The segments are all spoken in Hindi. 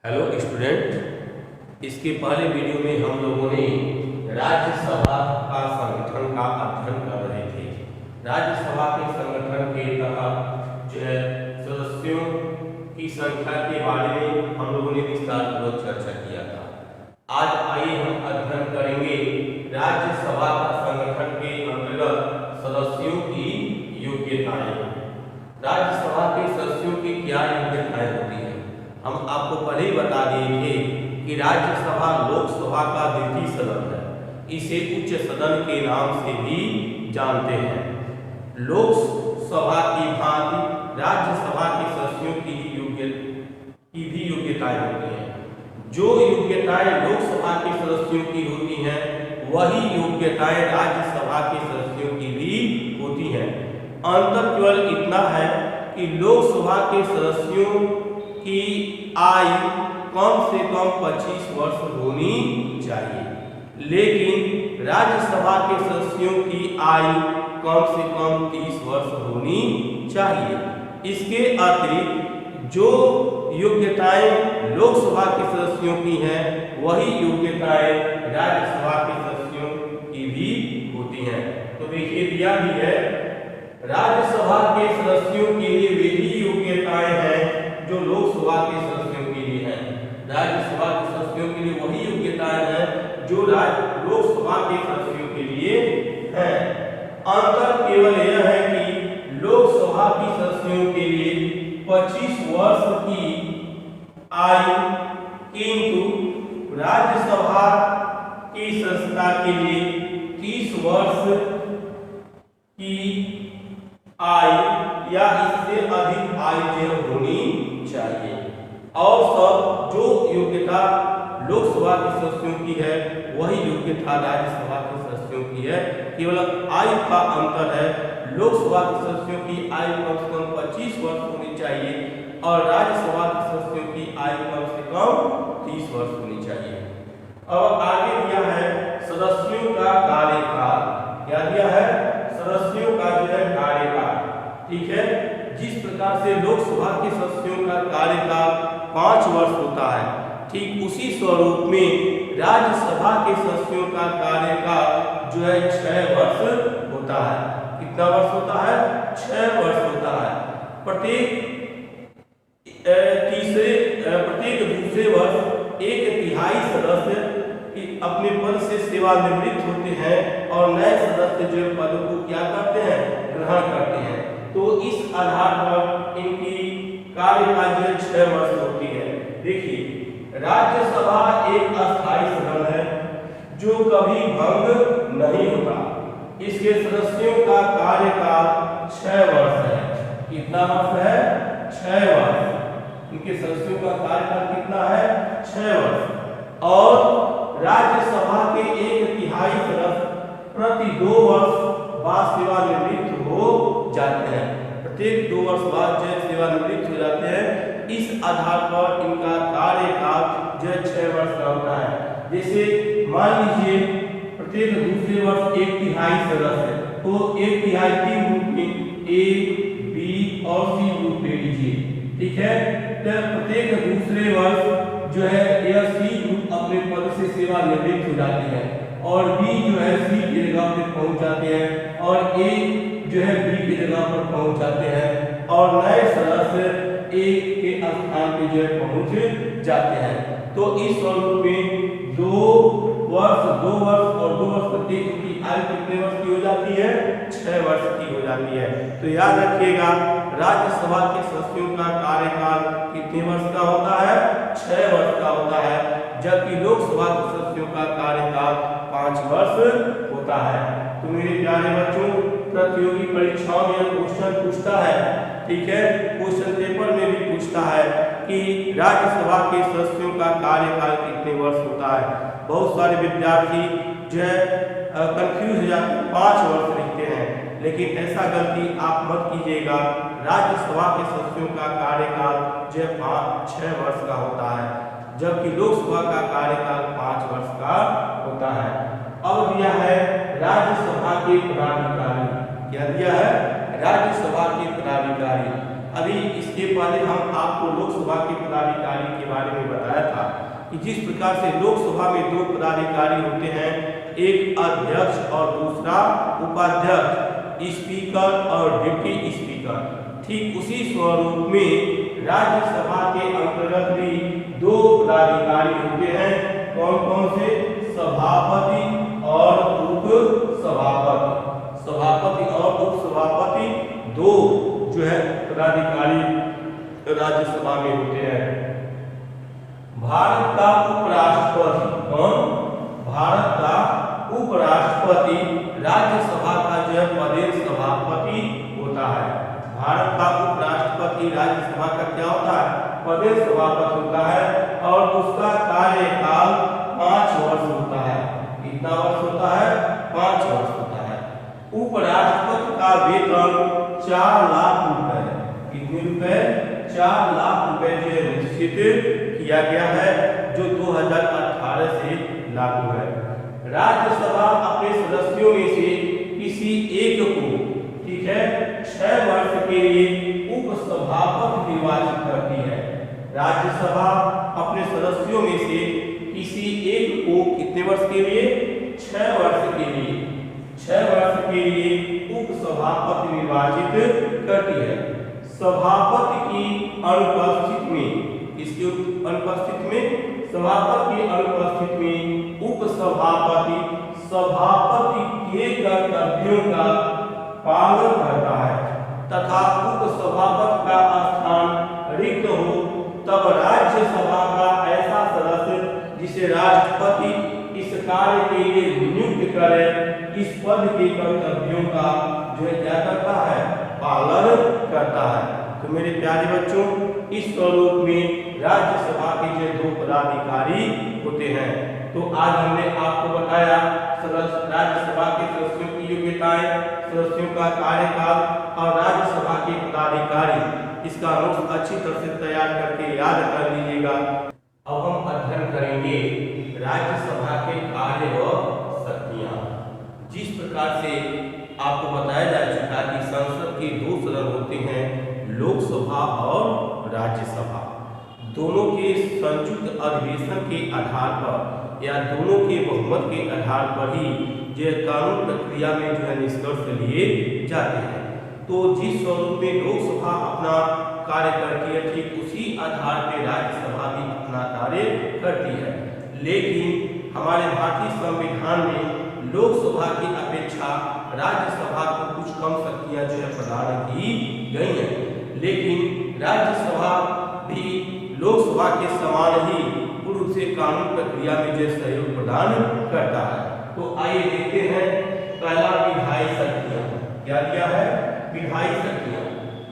हेलो स्टूडेंट, इसके पहले वीडियो में हम लोगों ने राज्यसभा का संगठन का अध्ययन कर रहे थे। राज्यसभा के संगठन के तहत जो है सदस्यों की संख्या के बारे में हम लोगों ने विस्तारपूर्वक चर्चा किया था। आज आइए हम अध्ययन करेंगे राज्यसभा का संगठन के अंतर्गत सदस्यों की योग्यताएं। राज्यसभा के सदस्यों की क्या योग्यताएं होती है? हम आपको पहले ही बता दिए थे कि राज्यसभा लोकसभा का द्वितीय सदन है। इसे उच्च सदन के नाम से भी जानते हैं। लोकसभा की भांति राज्यसभा के सदस्यों की भी योग्यताएं होती हैं। जो योग्यताएं लोकसभा के सदस्यों की होती हैं वही योग्यताएं राज्यसभा के सदस्यों की भी होती हैं। अंतर केवल इतना है कि लोकसभा के सदस्यों की आयु कम से कम 25 वर्ष होनी चाहिए, लेकिन राज्यसभा के सदस्यों की आयु कम से कम 30 वर्ष होनी चाहिए। इसके अतिरिक्त जो योग्यताएं लोकसभा के सदस्यों की हैं वही योग्यताएं राज्यसभा के सदस्यों की भी होती हैं। तो देखिए दिया भी है, राज्यसभा के सदस्यों के लिए वे ही योग्यताएं हैं जो लोकसभा के सदस्यों के लिए हैं। राज्यसभा के सदस्यों के लिए वही योग्यताएं हैं जो लोकसभा के सदस्यों के लिए हैं। अंतर केवल यह है कि लोकसभा की सदस्यों के लिए 25 वर्ष की आयु, किंतु राज्यसभा की सदस्यता के लिए 30 वर्ष की आयु या इससे अधिक आयु होनी चाहिए। और सब जो योग्यता लोकसभा के सदस्यों की है वही योग्यता राज्यसभा के सदस्यों की है। केवल आयु का अंतर है। लोकसभा के सदस्यों की आयु कम से कम 25 वर्ष होनी चाहिए और राज्यसभा के सदस्यों की आयु कम से कम 30 वर्ष होनी चाहिए। अब आगे दिया है सदस्यों का कार्यकाल। क्या दिया है? सदस्यों का जो है कार्यकाल। ठीक है, जिस प्रकार से लोकसभा के सदस्यों का कार्यकाल 5 वर्ष होता है, ठीक उसी स्वरूप में राज्यसभा के सदस्यों का कार्यकाल जो है 6 वर्ष होता है। कितना वर्ष होता है? 6 वर्ष होता है। प्रत्येक दूसरे वर्ष 1/3 सदस्य अपने पद से सेवानिवृत्त होते हैं और नए सदस्य जो पदों को क्या करते हैं? ग्रहण करते हैं। तो इस आधार पर इनकी कार्यकाल जो 6 वर्ष होती है। देखिए, राज्यसभा एक अस्थायी सदन है जो कभी भंग नहीं होता। इसके सदस्यों का कार्यकाल 6 वर्ष है। कितना वर्ष है? 6 वर्ष। इनके सदस्यों का कार्यकाल कितना है? 6 वर्ष। और राज्यसभा के 1/3 सदस्य प्रति 2 वर्ष बाद सेवानिवृत्त हो जाते हैं। प्रत्येक 2 वर्ष बाद जो सेवानिवृत्त हो जाते हैं। इस आधार पर इनका कार्यकाल जो 6 वर्ष का होता है। जैसे मान लीजिए प्रत्येक दूसरे वर्ष 1/3 सदस्य, तो 1/3 तीन ग्रुप में ए, बी और सी ग्रुप ले लीजिए। ठीक है, तो प्रत्येक दूसरे वर्ष जो है यह सी ग्रुप अपने पद से सेवानिवृत्त हो जाते हैं और बी जो है सी की जगह पर पहुंच जाते हैं और ए जो है बी की जगह पर पहुंच जाते हैं और नए सदस्य ए के स्थान पे जो है पहुंच जाते हैं। तो इस स्वरूप में 2 वर्ष और 2 वर्ष प्रत्येक की आयु कितने वर्ष की हो जाती है? 6 वर्ष की हो जाती है। तो याद रखिएगा, राज्यसभा के सदस्यों का कार्यकाल कितने वर्ष का होता है? 6 वर्ष का होता है, जबकि लोकसभा के सदस्यों का कार्यकाल 5 वर्ष होता है। तो मेरे प्यारे बच्चों, प्रतियोगी परीक्षाओं में क्वेश्चन पूछता है। ठीक है, क्वेश्चन पेपर में भी पूछता है कि राज्यसभा के सदस्यों का कार्यकाल कितने वर्ष होता है। बहुत सारे विद्यार्थी जो है कंफ्यूज हो जाते हैं, 5 वर्ष लिखते हैं, लेकिन ऐसा गलती आप मत कीजिएगा। राज्यसभा के सदस्यों का कार्यकाल जो 6 वर्ष का होता है, जबकि लोकसभा का कार्यकाल 5 वर्ष का होता है। अब दिया है राज्यसभा के पदाधिकारी। क्या दिया है? राज्यसभा के पदाधिकारी। अभी इसके पहले हम आपको लोकसभा के पदाधिकारी के बारे में बताया था कि जिस प्रकार से लोकसभा में दो पदाधिकारी होते हैं, एक अध्यक्ष और दूसरा उपाध्यक्ष, स्पीकर और डिप्टी स्पीकर, ठीक उसी स्वरूप में राज्यसभा के अंतर्गत भी दो पदाधिकारी होते हैं। कौन कौन से? सभापति और उपसभापति। सभापति और उपसभापति दो जो है पदाधिकारी राज्यसभा में होते हैं। भारत का उपराष्ट्रपति कौन? भारत का उपराष्ट्रपति राज्यसभा का जो है प्रदेश सभापति होता है। भारत का उपराष्ट्रपति राज्यसभा का क्या होता है? प्रदेश सभापति होता है और उसका कार्यकाल 5 वर्ष होता है। कितना वर्ष होता है? 5 वर्ष होता है। उपराष्ट्रपति का वेतन 4 लाख रुपए। कितने रुपए? 4 लाख रुपए जो निश्चित किया गया है, जो 2018 से लागू है। राज्यसभा अपने सदस्यों में से किसी एक को, ठीक है, 6 वर्ष के लिए उपसभापति निर्वाचित करती है। राज्यसभा अपने सदस्यों में से किसी एक को कितने वर्ष के लिए? 6 वर्ष के लिए, 6 वर्ष के लिए उपसभापति निर्वाचित करती है। सभापति की अनुपस्थिति में, इसके अनुपस्थिति में, सभापति की अनुपस्थिति में उपसभापति सभापति के कर्तव्यों का पालन करता है तथा उपसभापति का स्थान रिक्त हो तब राज्यसभा का ऐसा सदस्य जिसे राष्ट्रपति इस कार्य के लिए नियुक्त करे, इस पद के कर्तव्यों का जो है क्या करता है? पालन करता है। तो मेरे प्यारे बच्चों, इस स्वरूप में राज्यसभा के जो 2 पदाधिकारी होते हैं। तो आज हमने आपको बताया राज्यसभा के सदस्यों की योग्यताएं, सदस्यों का कार्यकाल और राज्यसभा के पदाधिकारी। इसका नोट्स अच्छी तरह से तैयार करके याद कर लीजिएगा। अब हम अध्ययन करेंगे राज्यसभा के कार्य व शक्तियां। जिस प्रकार से आपको बताया जा चुका कि संसद के 2 सदन होते हैं, लोकसभा और राज्यसभा। दोनों के संयुक्त अधिवेशन के आधार पर या दोनों के बहुमत के आधार पर ही जो कानून प्रक्रिया में जो है निष्कर्ष लिए जाते हैं। तो जिस स्वरूप में लोकसभा अपना कार्य करती है, ठीक उसी आधार पर राज्यसभा भी अपना कार्य करती है। लेकिन हमारे भारतीय संविधान में लोकसभा की अपेक्षा राज्यसभा को कुछ कम शक्तियां जो है प्रदान की गई हैं। लेकिन राज्यसभा भी लोकसभा के समान ही पूर्व से कानून प्रक्रिया में जो सहयोग प्रदान करता है। तो आइए देखते हैं पहला विधायी शक्तियां। क्या दिया है? विधायी शक्तियां।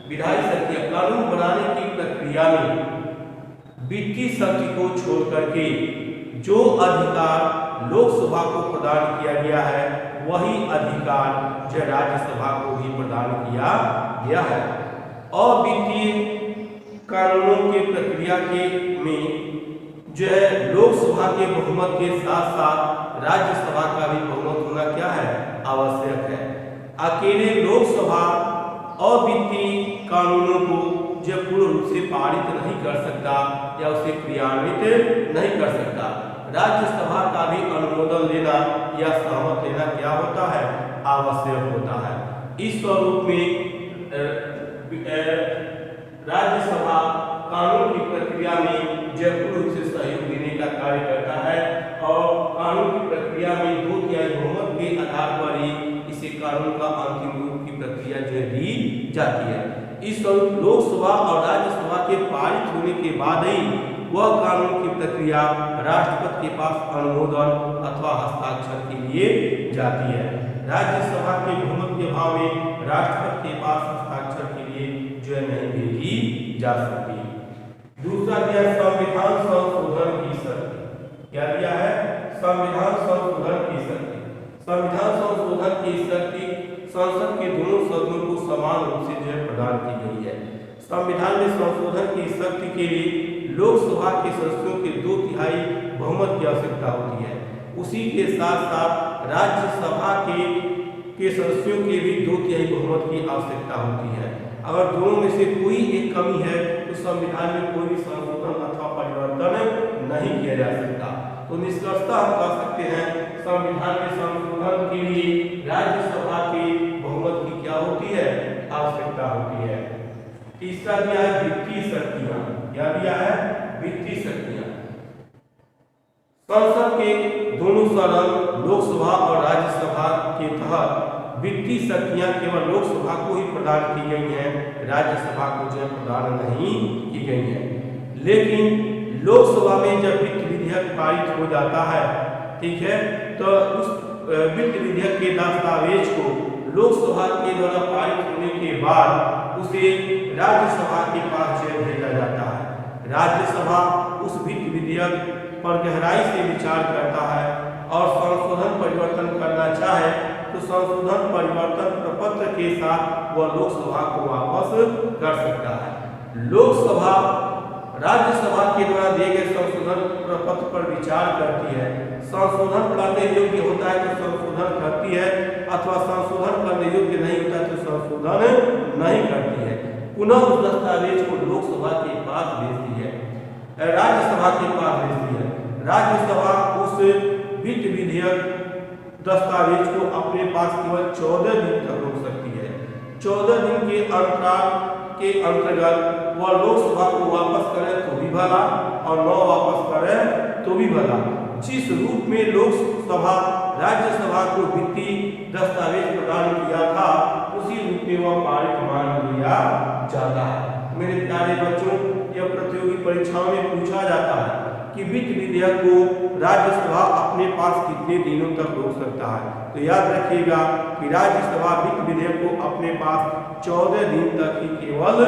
विधायी शक्तियां कानून बनाने की प्रक्रिया में वित्तीय शक्ति को छोड़ करके जो अधिकार लोकसभा को प्रदान किया गया है, वही अधिकार जो राज्यसभा को भी प्रदान किया गया है। अवित्तीय कानूनों के प्रक्रिया के में जो है लोकसभा के बहुमत के साथ साथ राज्यसभा का भी बहुमत होना क्या है? आवश्यक है। अकेले लोकसभा अवित्तीय कानूनों को जो पूर्ण रूप से पारित नहीं कर सकता या उसे क्रियान्वित नहीं कर सकता। राज्यसभा का भी अनुमोदन लेना या सहमत लेना क्या होता है? आवश्यक होता है। इस स्वरूप में राज्यसभा कानून की प्रक्रिया में जो पूर्ण रूप से सहयोग देने का कार्य करता है और कानून की प्रक्रिया में 2/3 बहुमत के आधार पर ही इसे कानून का अंतिम रूप की प्रक्रिया जो दी जाती है। इस स्वरूप लोकसभा और राज्यसभा के पारित होने के बाद ही वह कानून की प्रक्रिया राष्ट्रपति के पास अनुमोदन अथवा हस्ताक्षर के लिए जाती है। राज्यसभा के बहुमत के अभाव में राष्ट्रपति के पास हस्ताक्षर के लिए जो है नहीं भेजी जा सकती। दूसरा दिया संविधान संशोधन की शक्ति। क्या दिया है? संविधान संशोधन की शक्ति। संविधान संशोधन की शक्ति संसद के दोनों सदनों को समान रूप से जो है प्रदान की गई है। संविधान में संशोधन की शक्ति के लिए लोकसभा के सदस्यों के 2/3 बहुमत की आवश्यकता होती है। उसी के साथ साथ राज्यसभा के सदस्यों के भी 2/3 बहुमत की आवश्यकता होती है। अगर दोनों में से कोई एक कमी है तो संविधान में कोई भी संशोधन अथवा परिवर्तन नहीं किया जा सकता। तो निष्कर्षतः हम कह सकते हैं संविधान में संशोधन के लिए राज्यसभा के बहुमत की क्या होती है, आवश्यकता होती है। तीसरा दिया है वित्तीय शक्तियां। क्या दिया है, वित्तीय शक्तियां। संसद के दोनों सदन लोकसभा और राज्यसभा के तहत वित्तीय शक्तियां केवल लोकसभा को ही प्रदान की गई हैं, राज्यसभा को जो प्रदान नहीं की गई है। लेकिन लोकसभा में जब वित्त विधेयक पारित हो जाता है, ठीक है, तो उस वित्त विधेयक के दस्तावेज को लोकसभा के द्वारा पारित होने के बाद उसे राज्यसभा के पास भेजा जाता है। राज्यसभा उस वित्त विधेयक पर गहराई से विचार करता है और संशोधन परिवर्तन करना चाहे तो संशोधन परिवर्तन प्रपत्र के साथ वह लोकसभा को वापस कर सकता है। लोकसभा राज्यसभा के द्वारा दिए गए संशोधन प्रपत्र पर विचार करती है, संशोधन करने योग्य होता है तो संशोधन करती है, अथवा संशोधन करने योग्य नहीं होता तो संशोधन नहीं करती है। पुनः उस दस्तावेज को लोकसभा के पास भेजती है, राज्यसभा के पास भेजती है। राज्यसभा उस वित्त विधेयक दस्तावेज को अपने पास केवल 14 दिन तक रोक सकती है। 14 दिन के अंतराल के अंतर्गत वह लोकसभा को वापस करे तो भी भला और न वापस करे तो भी भला। जिस रूप में लोकसभा राज्यसभा को वित्तीय दस्तावेज प्रदान किया था उसी रूप में वह पारित मान लिया जाता है। मेरे प्यारे बच्चों, यह प्रतियोगी परीक्षाओं में पूछा जाता है कि वित्त विधेयक को राज्यसभा अपने पास कितने दिनों तक रोक सकता है। तो याद रखिएगा कि राज्यसभा वित्त विधेयक को अपने पास 14 दिन तक ही केवल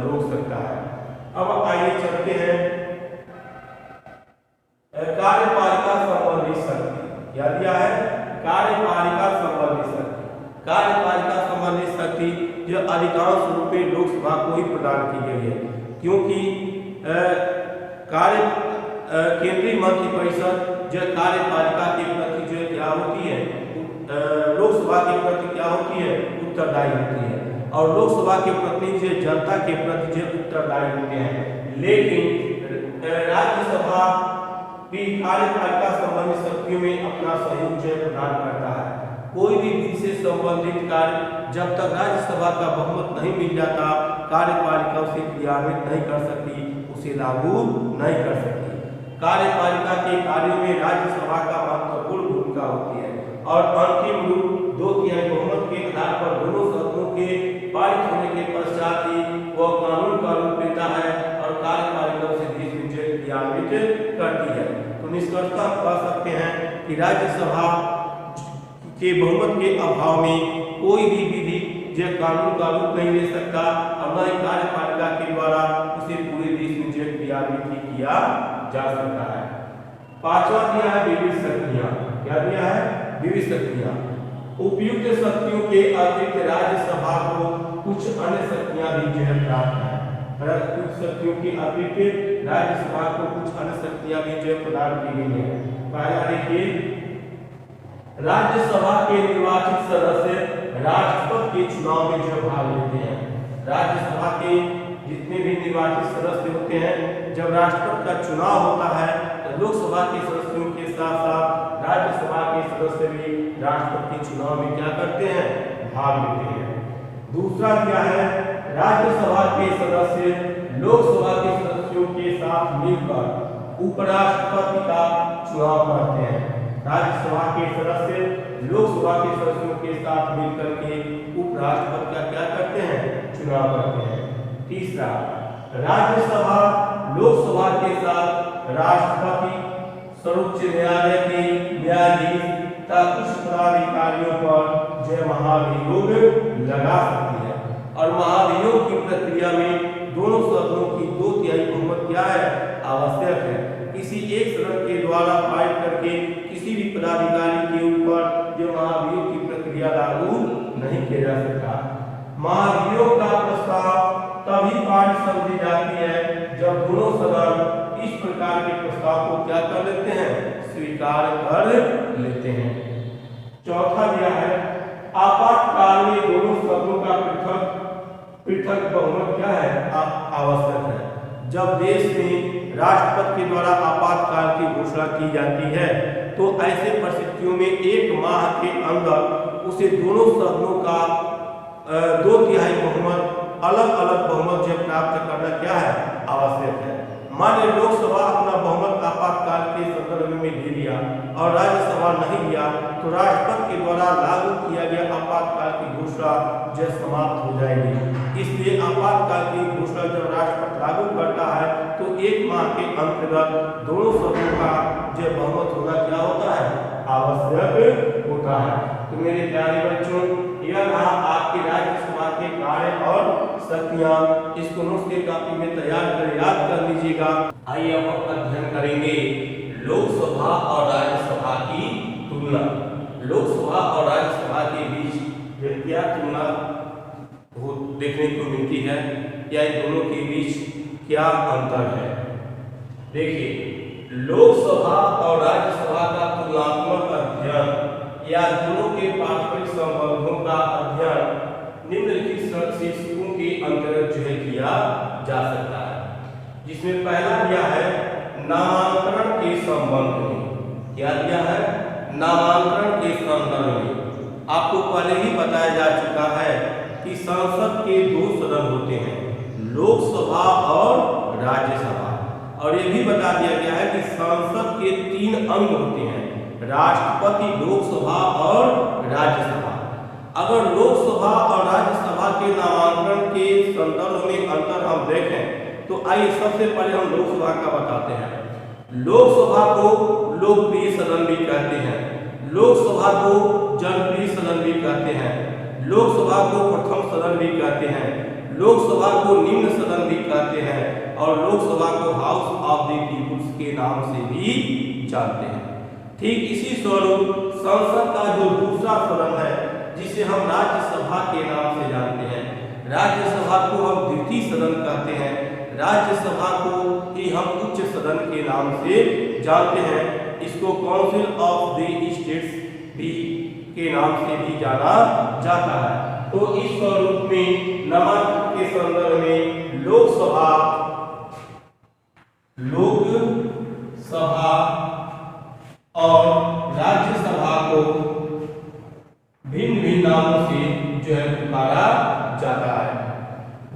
रोक सकता है। अब आइए चलते हैं कार्यपालिका संबंधी शक्ति। क्या दिया है, कार्यपालिका संबंधी शक्ति। कार्यपालिका संबंधी शक्ति जो अधिकांश रूप में लोकसभा को ही प्रदान की गई है, क्योंकि केंद्रीय मंत्रिपरिषद जो कार्यपालिका के प्रति जो क्या होती है, लोकसभा के प्रति क्या होती है, उत्तरदायी होती है, और लोकसभा के प्रति जो जनता के प्रति जो उत्तरदायी होते हैं। लेकिन राज्यसभा भी कार्यपालिका संबंधी शक्तियों में अपना सहयोग जो प्रदान करता है। कोई भी विधि से संबंधित कार्य जब तक राज्यसभा का बहुमत नहीं मिल जाता, कार्यपालिका उसे क्रियान्वित नहीं कर सकती, उसे लागू नहीं कर सकती। कार्यपालिका के कार्यों में राज्यसभा का महत्वपूर्ण भूमिका होती है और अंतिम रूप 2/3 बहुमत के आधार पर दोनों सदनों के पारित होने के पश्चात ही वह कानून का रूप लेता है और कार्यपालिका उसे देश में क्रियान्वित करती है। तो निष्कर्षतः हम कह सकते हैं कि राज्यसभा के बहुमत के अभाव में कोई भी विधि जो कानून का रूप नहीं ले सकता और न ही कार्यपालिका के द्वारा उसे पूरे देश में क्रियान्वित किया जा सकता है। पांचवा दिया है विविध शक्तियां। क्या दिया है, विविध शक्तियां। उपयुक्त शक्तियों के अतिरिक्त राज्यसभा को कुछ अन्य शक्तियां भी जो है प्राप्त है। उपयुक्त शक्तियों के अतिरिक्त राज्यसभा को कुछ अन्य शक्तियां भी जो प्रदान की गई है। पहला देखिए, राज्यसभा के निर्वाचित सदस्य राष्ट्रपति के चुनाव में जो भाग लेते हैं। राज्यसभा के जितने भी निर्वाचित सदस्य होते हैं, जब राष्ट्रपति का चुनाव होता है तो लोकसभा के सदस्यों के साथ साथ राज्यसभा के सदस्य भी राष्ट्रपति के चुनाव में क्या करते हैं, भाग लेते हैं। दूसरा क्या है, राज्यसभा के सदस्य लोकसभा के सदस्यों के साथ मिलकर उपराष्ट्रपति का चुनाव करते हैं। राज्यसभा के सदस्य लोकसभा के सदस्यों के साथ मिलकर के उपराष्ट्रपति का क्या करते हैं, चुनाव करते हैं। तीसरा, राज्यसभा लोकसभा के साथ राष्ट्रपति, सर्वोच्च न्यायालय के न्यायाधीश तथा कुछ पदाधिकारियों पर जय महाभियोग लगा सकती है और महाभियोग की प्रक्रिया में दोनों सदनों की 2/3 बहुमत क्या है, आवश्यक है। किसी एक सदन के द्वारा पारित करके किसी भी पदाधिकारी के ऊपर जो महाभियोग की प्रक्रिया लागू नहीं किया जा सकता। महाभियोग का प्रस्ताव तभी पारित समझी जाती है जब दोनों सदन इस प्रकार के प्रस्ताव को क्या कर लेते हैं, स्वीकार कर लेते हैं। चौथा दिया है, आपातकाल में दोनों सदनों का पृथक बहुमत क्या है, आवश्यक है। जब देश में राष्ट्रपति के द्वारा आपातकाल की घोषणा की जाती है तो ऐसे परिस्थितियों में 1 माह के अंदर उसे दोनों सदनों का 2/3 बहुमत, अलग अलग बहुमत जो प्राप्त करना क्या है, आवश्यक है। मान लीजिए लोकसभा अपना बहुमत आपातकाल के संदर्भ में ले लिया और राज्यसभा नहीं लिया तो राष्ट्रपति के द्वारा लागू किया गया आपातकाल की घोषणा जो समाप्त हो जाएगी। इसलिए आपातकाल की घोषणा जब राष्ट्रपति लागू करता है तो 1 माह के अंतर्गत दोनों सदनों का जो बहुमत होना क्या होता है, आवश्यक होता है। तो मेरे प्यारे बच्चों, यह रहा आपके राज्यसभा के कार्य और शक्तियां। इसको नोट्स के कॉपी में तैयार कर याद कर लीजिएगा। आइए अब हम अध्ययन करेंगे लोकसभा और राज्यसभा की तुलना। लोकसभा और राज्यसभा के बीच क्या तुलना वो देखने को मिलती है या इन दोनों के बीच क्या अंतर है। देखिए, लोकसभा और राज्यसभा का तुलनात्मक अध्ययन या दोनों के पारस्परिक संबंधों का अध्ययन निम्नलिखित शीर्षकों के अंतर्गत जो है किया जा सकता है। जिसमें पहला दिया है नामांकन के संबंध में। क्या दिया है, नामांकन के संदर्भ में। आपको पहले ही बताया जा चुका है कि संसद के 2 सदन होते हैं, लोकसभा और राज्यसभा। और ये भी बता दिया गया है कि संसद के 3 अंग होते हैं, राष्ट्रपति, लोकसभा और राज्यसभा। अगर लोकसभा और राज्यसभा के नामांकन के संदर्भ में अंतर हम देखें तो आइए सबसे पहले हम लोकसभा का बताते हैं। लोकसभा को लोकप्रिय सदन भी कहते हैं, लोकसभा को जनप्रिय सदन भी कहते हैं, लोकसभा को प्रथम सदन भी कहते हैं, लोकसभा को निम्न सदन भी कहते हैं और लोकसभा को हाउस ऑफ द पीपुल्स के नाम से भी जानते हैं। ठीक इसी स्वरूप संसद का जो दूसरा सदन है जिसे हम राज्यसभा के नाम से जानते हैं, राज्यसभा को हम द्वितीय सदन कहते हैं, राज्यसभा को ही हम उच्च सदन के नाम से जानते हैं। इसको काउंसिल ऑफ द स्टेट्स भी के नाम से भी जाना जाता है। तो इस स्वरूप में नामांकन के संदर्भ में लोकसभा और राज्यसभा को भिन्न भिन्न नामों से जो है पुकारा जाता है।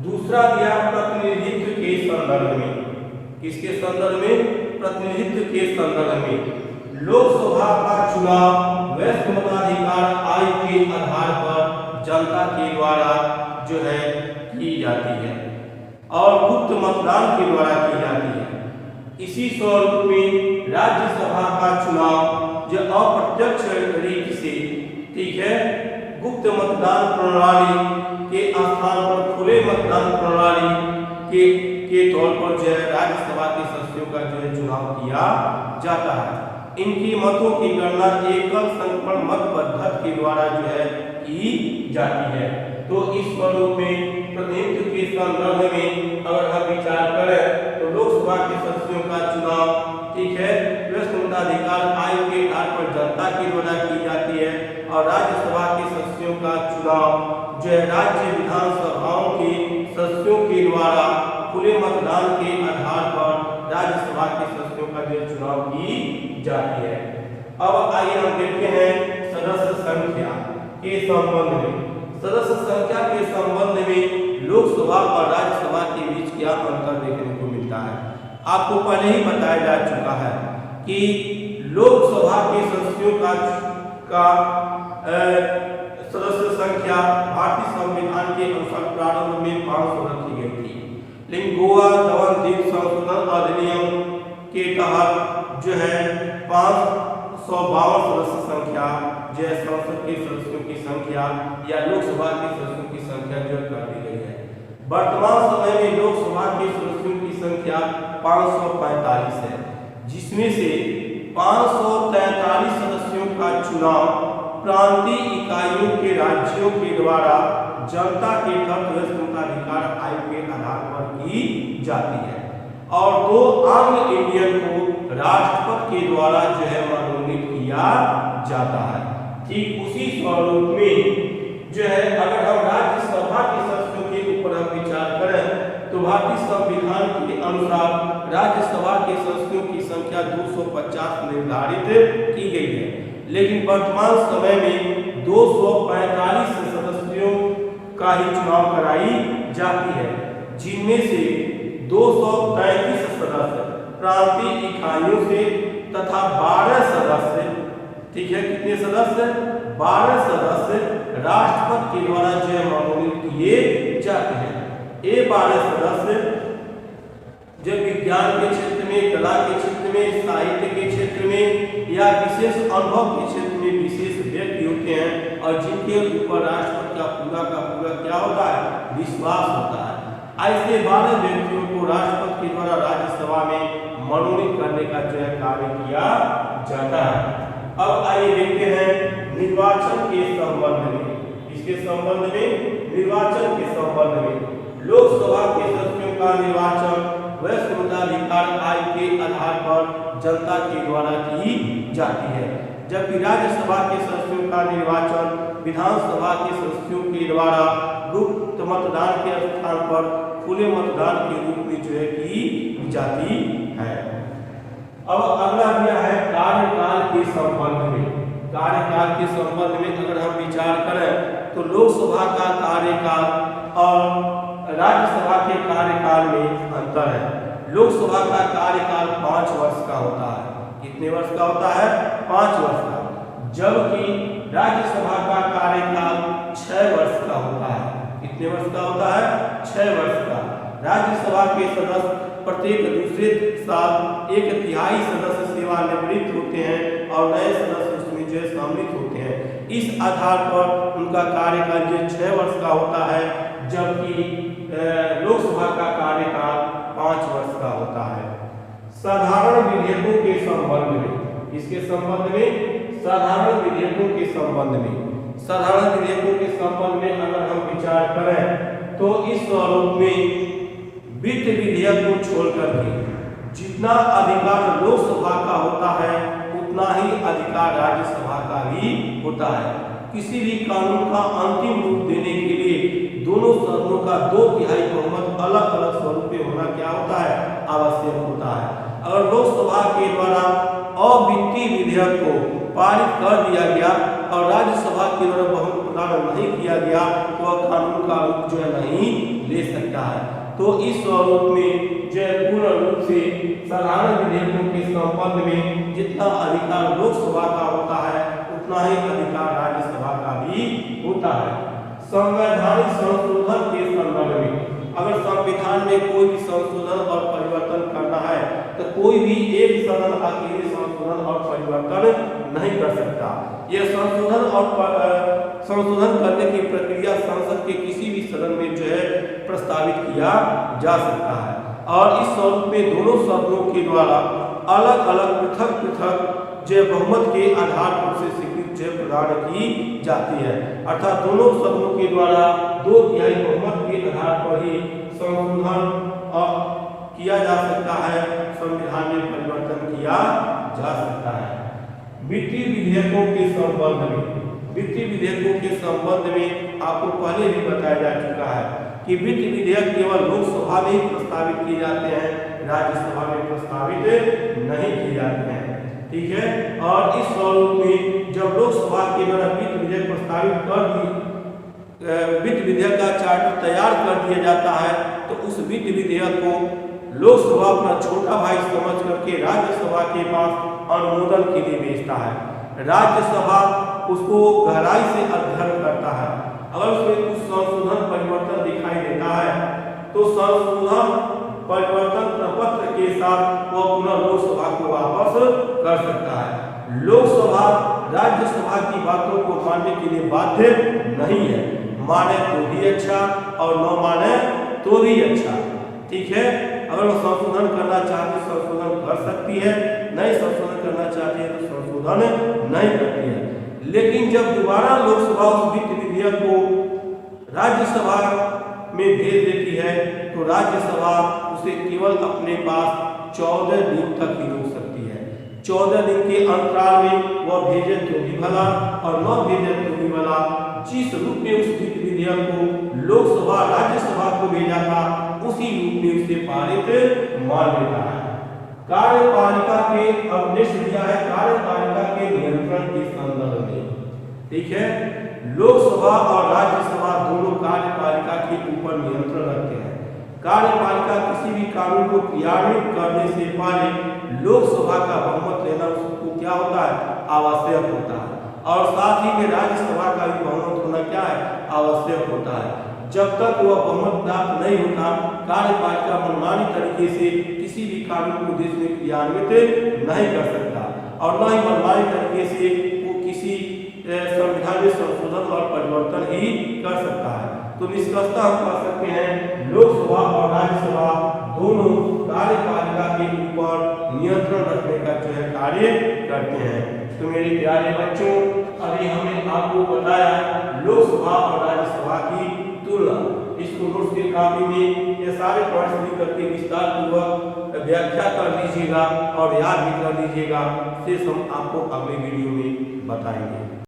दूसरा दिया प्रतिनिधित्व के संदर्भ में। किसके संदर्भ में, प्रतिनिधित्व के संदर्भ में। लोकसभा का चुनाव वरिष्ठ मताधिकार आयु के आधार पर जनता के द्वारा जो है की जाती है और गुप्त मतदान के द्वारा की जाती है। इसी स्वरूप में राज्यसभा का चुनाव जो अप्रत्यक्ष रीति से, ठीक है, गुप्त मतदान प्रणाली के स्थान पर खुले मतदान प्रणाली के तौर पर जो है राज्यसभा के सदस्यों का जो है चुनाव किया जाता है। इनकी मतों की गणना एकल संक्रमण मत पद्धति के द्वारा जो है की जाती है। तो इस स्वरूप में प्रतिनिधित्व के संदर्भ में अगर हम विचार करें तो लोकसभा के सदस्यों का चुनाव, ठीक है, वरिष्ठ मताधिकार आयु के आधार पर जनता के द्वारा की जाती है और राज्यसभा के सदस्यों का चुनाव जो है राज्य विधानसभाओं के सदस्यों के द्वारा खुले मतदान के आधार पर राज्यसभा के सदस्यों का जो चुनाव की जाती है। अब आइए हम देखते हैं सदस्य संख्या के संबंध में। सदस्य संख्या के संबंध में लोकसभा और राज्यसभा के बीच क्या अंतर देखने को मिलता है। आपको पहले ही बताया जा चुका है कि लोकसभा के सदस्यों का सदस्य संख्या भारतीय संविधान के अनुसार प्रारंभ में 500 रखी गई थी, लेकिन गोवा दमन दीव संशोधन अधिनियम के तहत जो है 552 सदस्य संख्या जो है संसद के सदस्यों की संख्या या लोकसभा के सदस्यों की संख्या जो कर दी गई है। वर्तमान समय में लोकसभा के सदस्यों की संख्या 545 है, जिसमें से 543 सदस्यों का चुनाव प्रांतीय इकाइयों के राज्यों के द्वारा जनता के वरिष्ठ मताधिकार आयु के आधार पर की जाती है और 2 आंग्ल इंडियन को राष्ट्रपति के द्वारा जो है मनोनीत किया जाता है। ठीक उसी स्वरूप में जो है अगर हम राज्यसभा के सदस्यों के ऊपर भारतीय संविधान के अनुसार राज्यसभा के सदस्यों की संख्या 250 निर्धारित की गई है, लेकिन वर्तमान समय में 245 सदस्यों का ही चुनाव कराई जाती है, जिनमें से 233 सदस्य प्रांतीय इकाइयों से तथा 12 सदस्य, ठीक है, कितने सदस्य? 12 सदस्य राष्ट्रपति के द्वारा जो मनोनीत किए जाते हैं। ये 12 सदस्य जब विज्ञान के क्षेत्र में, कला के क्षेत्र में, साहित्य के क्षेत्र में या विशेष अनुभव के क्षेत्र में विशेष व्यक्ति होते हैं और जिनके ऊपर राष्ट्रपति का पूरा क्या होता है? विश्वास होता है। ऐसे 12 व्यक्तियों को राष्ट्रपति के द्वारा राज्यसभा में मनोनीत करने का जो कार्य किया जाता है। अब आइए देखते हैं निर्वाचन के संबंध में। इसके संबंध में, निर्वाचन के संबंध में लोकसभा के सदस्यों का निर्वाचन वरिष्ठ मताधिकार आयोग के आधार पर जनता के द्वारा की जाती है, जबकि राज्यसभा के सदस्यों का निर्वाचन विधानसभा के सदस्यों के द्वारा गुप्त मतदान के स्थान पर खुले मतदान के रूप में जो है की जाती है। अब अगला दिया है कार्यकाल के संबंध में। कार्यकाल के संबंध में अगर हम विचार करें तो लोकसभा का कार्यकाल और राज्यसभा के कार्यकाल में अंतर है। लोकसभा का कार्यकाल 5 वर्ष का होता है। कितने वर्ष का होता है? 5 वर्ष का। जबकि राज्यसभा का कार्यकाल 6 वर्ष का होता है। कितने वर्ष का होता है? 6 वर्ष का। राज्यसभा के सदस्य प्रत्येक दूसरे साल 1/3 सदस्य सेवानिवृत्त होते हैं और नए सदस्य उसमें जो सम्मिलित होते हैं। इस आधार पर उनका कार्यकाल जो 6 वर्ष का होता है, जबकि लोकसभा का कार्यकाल 5 वर्ष का होता है। साधारण विधेयकों के संबंध में, इसके संबंध में साधारण विधेयकों के संबंध में, साधारण विधेयकों के संबंध में अगर हम विचार करें तो इस स्वरूप में वित्त विधेयक को छोड़कर के जितना अधिकार लोकसभा का होता है उतना ही अधिकार राज्यसभा का भी होता है। किसी भी कानून का अंतिम रूप देने के लिए दोनों सदनों का 2/3 बहुमत अलग अलग स्वरूप में होना क्या होता है? आवश्यक होता है। अगर लोकसभा के द्वारा अवित्तीय विधेयक को पारित कर दिया गया और राज्यसभा के द्वारा बहुमत प्रदान नहीं किया गया तो वह कानून का रूप जो है नहीं ले सकता है। तो इस स्वरूप में जो पूर्ण रूप से साधारण विधेयकों के संबंध में जितना अधिकार लोकसभा का होता है उतना ही अधिकार राज्यसभा का भी होता है। संवैधानिक संशोधन के संदर्भ में अगर संविधान में कोई भी संशोधन और परिवर्तन करना है तो कोई भी एक सदन अकेले संशोधन और परिवर्तन नहीं कर सकता। यह संशोधन करने की प्रक्रिया संसद के किसी भी सदन में जो है प्रस्तावित किया जा सकता है और इस स्वरूप में दोनों सदनों के द्वारा अलग अलग पृथक जो बहुमत के आधार पर से स्वीकृति प्रदान की जाती है। अर्थात दोनों सदनों के द्वारा 2/3 बहुमत के आधार पर ही संशोधन किया जा सकता है, संविधान में परिवर्तन किया जा सकता है। वित्तीय विधेयकों के संबंध में, वित्तीय विधेयकों के संबंध में आपको पहले भी बताया जा चुका है कि वित्त विधेयक केवल लोकसभा में ही प्रस्तावित किए जाते हैं, राज्यसभा में प्रस्तावित नहीं किए जाते हैं। ठीक है। और इस स्वरूप में जब लोकसभा के द्वारा वित्त विधेयक प्रस्तावित कर वित्त विधेयक का चार्टर तैयार कर दिया जाता है तो उस वित्त विधेयक को लोकसभा अपना छोटा भाई समझ करके राज्यसभा के पास अनुमोदन के लिए भेजता है। राज्यसभा उसको गहराई से अध्ययन करता है। अगर उसमें कुछ संशोधन परिवर्तन दिखाई देता है तो संशोधन परिवर्तन प्रपत्र के साथ वह पुनः लोकसभा को वापस कर सकता है। लोकसभा राज्यसभा की बातों को मानने के लिए बाध्य नहीं है, माने तो भी अच्छा और न माने तो भी अच्छा। ठीक है। अगर वो संशोधन करना चाहती है संशोधन कर सकती है, नहीं संशोधन करना चाहती है तो संशोधन नहीं करती है। लेकिन जब दोबारा लोकसभा उस वित्त विधेयक को राज्यसभा में भेज देती है तो राज्यसभा उसे केवल अपने पास 14 दिन तक ही रोक सकती है। 14 दिन के अंतराल में वह भेजे तो भी भला और न भेजे तो भी भला, जिस रूप में उस वित्त विधेयक को लोकसभा राज्यसभा को भेजा था उसी रूप में उसे पारित मान लेता है। कार्यपालिका के अब नेक्स्ट दिया है कार्यपालिका के नियंत्रण के संदर्भ में। ठीक है, लोकसभा और राज्यसभा दोनों कार्यपालिका के ऊपर नियंत्रण रखते हैं। कार्यपालिका किसी भी कानून को क्रियान्वित करने से पहले लोकसभा का बहुमत लेना उसको क्या होता है, आवश्यक होता है, और साथ ही में राज्यसभा का भी बहुमत होना क्या है, आवश्यक होता है। जब तक वह बहुमत प्राप्त नहीं होता, कार्यपालिका मनमानी तरीके से किसी भी कानून को देश में क्रियान्वित नहीं कर सकता और न ही मनमानी तरीके से वो किसी संविधान में संशोधन और परिवर्तन ही कर सकता है। तो निष्कर्षतः हम कह सकते हैं लोकसभा और राज्यसभा दोनों कार्यपालिका के ऊपर नियंत्रण रखने का जो है कार्य करते हैं। तो मेरे प्यारे बच्चों, अभी हमने आपको बताया लोकसभा और राज्यसभा की तुलना। इसको नोट्स की कॉपी में ये सारे पॉइंट्स लिख करके विस्तार पूर्वक व्याख्या कर लीजिएगा और याद भी कर लीजिएगा। शेष हम आपको अगले वीडियो में बताएंगे।